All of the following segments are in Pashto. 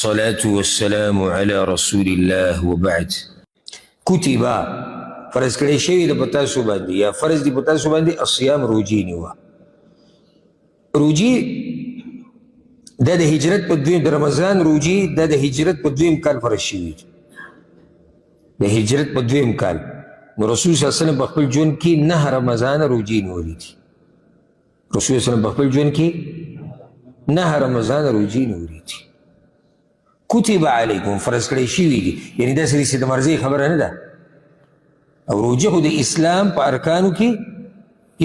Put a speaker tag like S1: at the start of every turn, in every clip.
S1: الصلاة والسلام على رسول الله وبعد. كتبا فرض کړی شوی د پتاسو باندې یا فرض دی پتاسو باندې الصيام روجی نیوه. روجی دا د هجرت په دویم د رمضان روجی دا د هجرت په دویم کال فرض شوی د هجرت په دویم کال. نو رسول صلی الله علیه وسلم په خپل ژوند کې 9 رمضان روجی نیولي دي. رسول صلی الله علیه وسلم په خپل ژوند کې 9 رمضان روجی نیولي دي. کتب علیکم فرض کړی شوي دي، یعنی داسې دي چې د مرضۍ خبره نه ده. او روژه خو د اسلام په ارکانو کې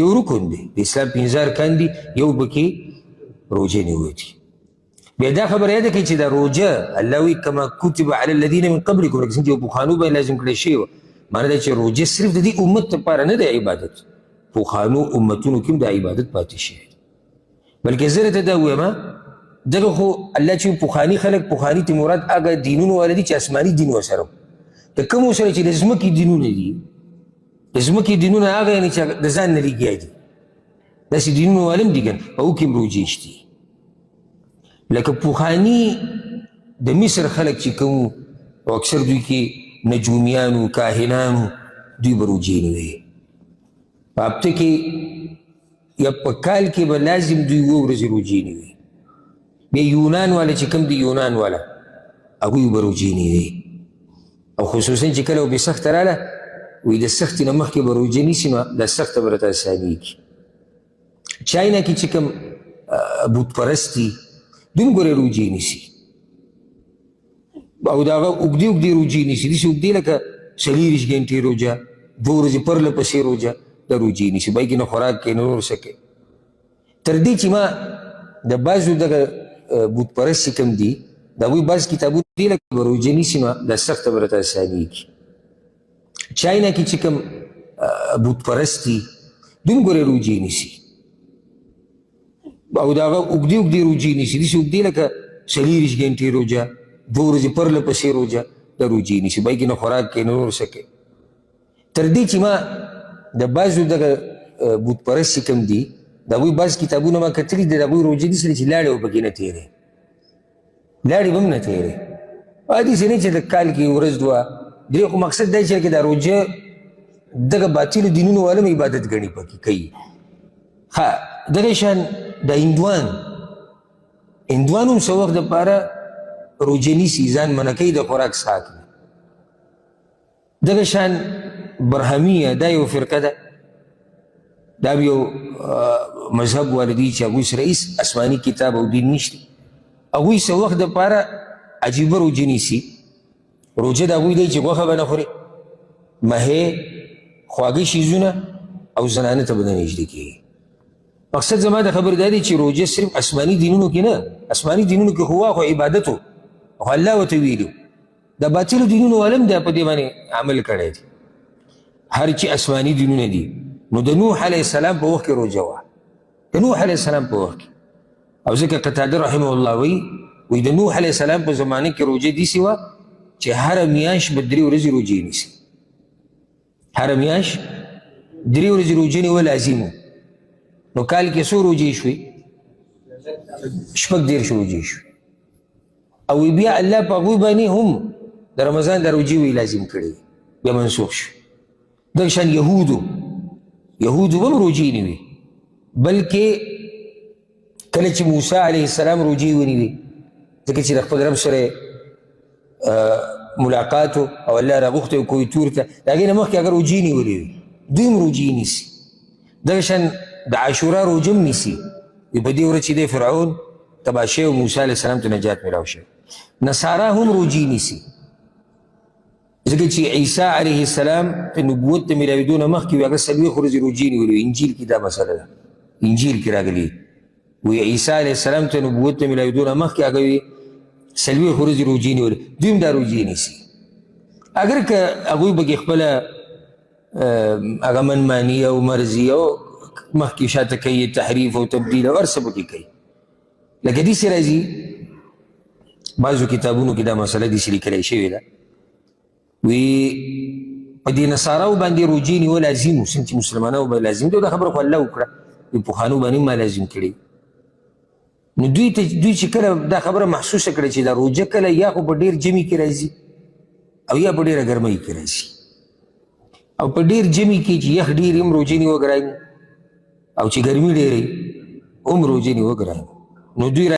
S1: یو رکن دی، د اسلام 15 ارکان دي، یو پکې روژه نیول دي. بیا دا خبره یاده کړئ چې دا روژه الله وایي کما کتب علی الذین من قبلکم، لکه څنګه چې پخوانو باندې لازم کړی شوې وه. معنی دا چې روژه صرف د دې امت لپاره نه دی عبادت، پخوانو امتونو کې هم دا عبادت پاتې شوی دی. بلکې زه درته دا وایم دغه خو الله چې پخواني خلک، پخواني ته مراد هغه دینونه والا دي چې آسماني دین ورسره د کومو سره چې د ځمکې دینونه دي. د ځمکې دینونه هغه یعنې چې د ځان نه لګیا دي، داسې دینونه والا هم دي که نه، هغو کې هم روژې شته. لکه پخواني د مصر خلک چې کوم او اکثر دوی کې نجومیانو کاهنانو دوی به روژې نیوی. په هفته کې یا په کال کې به لازم دوی 7 ورځې روژې نیوی. بیا یونان والا چې کوم دی یونان والا هغوی به روژې نیوی. او خصوصا چې کله به سخته راله وایي د سختې نه مخکې به روژه نیسي نو دا سخته به راته اسانېږي. چاینا کې چې کوم بت پرست دي دوی هم ګورې روژې نیسي او د هغه اوږدې اوږدې روژې نیسي، داسې اوږدې لکه 24 ګنټې روژه، 2 ورځې پرله پسې روژه دا روژې نیسي. بای کې نه خوراک کوي نه نور څه کوي. تر دې چې ما د بعضو دغه بت پرست چې کوم دي د هغوی بعض کتابونه دي لکه به روژه نیسي نو دا سخته به راته اسانېږي. چاینا کې چې کوم بت پرست دي دوی هم ګورې روژې نیسي او د هغه اوږدې اوږدې روژې نیسي، داسې اوږدې لکه 24 ګنټې روژه، 2 ورځې پرله پسې روژه دا روژې نیسي. بای کې نه خوراک کوي نه نور څه کوي. تر دې چې ما د بعضو دغه بت پرست چې کوم دي د هغوی بعض کتابونه ما کتلي دي، د هغوی روژې داسې دي چې لاړې به پکې نه تېرې، لاړې به هم نه تېرې. داسې نه چې د کال کې ورځ 2 درې، خو مقصد دا چې دا روژه دغه باطلو دینونو والا هم عبادت ګڼي پکې کوي. ښه دغه شان د هندوان هم څه وخت دپاره روژه نیسي، ځان منع کوي د خوراک څښاک نه. دغه شان برهمیه دا یو فرقه ده، دا یو مذهب والا دي چې هغوی سره هېڅ آسماني کتاب او دین نشته. هغوی څه وخت دپاره عجیبه روژه نیسي. روژه د هغوی دی چې غوښه به نه خوري، مهې، خواږه شیزونه او زنانه ته به نه نږدې کېږي. مقصد زما د خبر دا دی چې روژه صرف آسماني دینونو کې نه، آسماني دینونو کې خو خو عبادت و، خو الله ورته ویلي د باطلو دینونو والا هم دا په دې باندې عمل کړی دی. هر چې آسماني دینونه دي نو د نوح علیه السلام په وخت کې روژه وه، د نوح علیه السلام په وخت کې. او ځکه قتاده رحمه الله وایي د نوح علیه السلام په زمانه کې روژه داسې وه چې هره میاشت به 3 ورځې روژې نیسي. هره میاشت 3 ورځې روژه نیول لازم و. نو کال کې څو روژې شوې؟ 14 روژې شوې. او بیا الله په هغوی باندې هم د رمضان د روژې وی لازم کړی، بیا منسوخ شو. دغه شان یهودو هم روژې نیوي، بلکې کله چې موسی علیه السلام روژې ونیوي ځکه چې د خپل رب سره ملاقات او الله راغوښتی کوی تور ته، د هغې نه مخکې هغه روژې نیولې وي، دوی هم روژې نیسي. دغه شان د عاشورا روژه هم نیسي. په دې ورځ چې دی فرعون تباه شوی او موسی علیه السلام ته نجات میلاو شوی. نصارا هم روژې نیسي ځکه چې عیسی علیه السلام په نبوت ته میلاوېدو نه مخکې هغه 40 ورځې روژې نیولې وي. انجیل کې دا مسله ده، انجیل کې راغلي وایي عیسی علیه السلام ته نبوت ته میلاوېدو نه مخکې هغه 40 ورځې روژې نیولې، دوی هم دا روژې نیسي. اگر که هغوی پکې خپله هغه منماني او مرضي او مخکې شاته کوي، تحریف او تبدیل او هر څه پکې کوي. لکه داسې راځي بعضو کتابونو کې دا مسله داسې لیکلی شوې ده، وی په دې نصاراو باندې روژې نیول لازم و، څنګه چې مسلمانانو باندې لازم دی. دا خبره خو الله وکړه، پخوانو باندې ما لازم کړي. نو دوی چې کله دا خبره محسوسه کړه چې دا روژه کله یا خو په ډېر ژمي کې راځي او یا په ډېره ګرمۍ کې راځي، او په ډېر ژمي کې چې یخ ډېر هم روژې نه وګرایي او چې ګرمي ډېرې هم روژې نه وګرایي، نو دوی